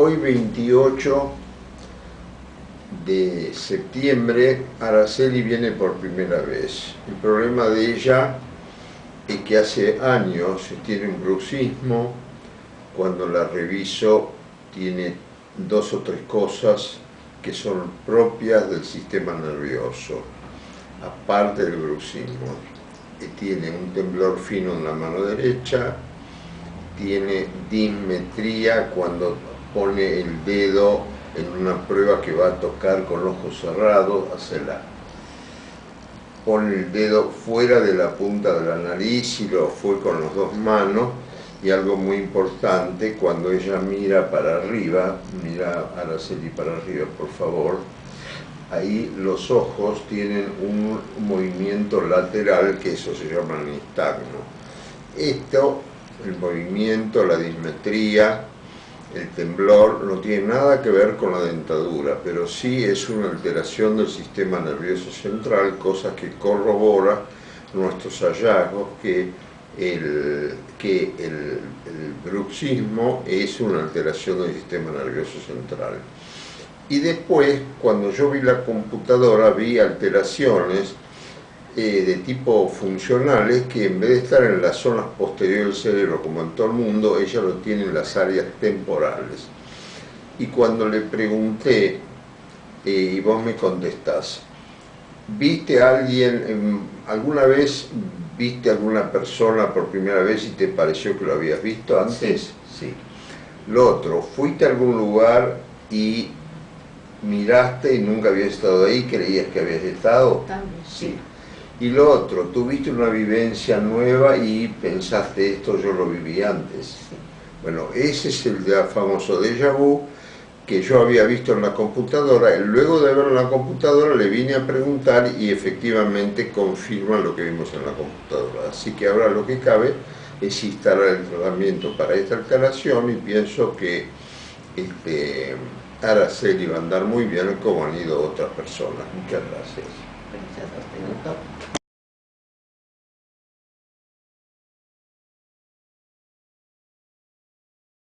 Hoy 28 de septiembre, Araceli viene por primera vez. El problema de ella es que hace años tiene un bruxismo. Cuando la reviso tiene 2 o 3 cosas que son propias del sistema nervioso, aparte del bruxismo. Tiene un temblor fino en la mano derecha, tiene dismetría cuando pone el dedo en una prueba que va a tocar con los ojos cerrados, pone el dedo fuera de la punta de la nariz y lo fue con las 2 manos. Y algo muy importante, cuando ella mira para arriba, mira a Araceli para arriba por favor, ahí los ojos tienen un movimiento lateral, que eso se llama nistagmo. Esto, el movimiento, la dismetría, el temblor, no tiene nada que ver con la dentadura, pero sí es una alteración del sistema nervioso central, cosa que corrobora nuestros hallazgos que el bruxismo es una alteración del sistema nervioso central. Y después, cuando yo vi la computadora, vi alteraciones de tipo funcionales que en vez de estar en las zonas posteriores del cerebro, como en todo el mundo, ella lo tiene en las áreas temporales. Y cuando le pregunté, y vos me contestás, ¿viste a alguien, alguna vez viste a alguna persona por primera vez y te pareció que lo habías visto antes? Sí. Lo otro, ¿fuiste a algún lugar y miraste y nunca habías estado ahí, creías que habías estado? También. Sí. Y lo otro, tuviste una vivencia nueva y pensaste, esto yo lo viví antes. Sí. Bueno, ese es el famoso déjà vu que yo había visto en la computadora. Luego de verlo en la computadora le vine a preguntar y efectivamente confirman lo que vimos en la computadora. Así que ahora lo que cabe es instalar el tratamiento para esta alteración y pienso que Araceli va a andar muy bien como han ido otras personas. Muchas gracias. Gracias a usted, doctor.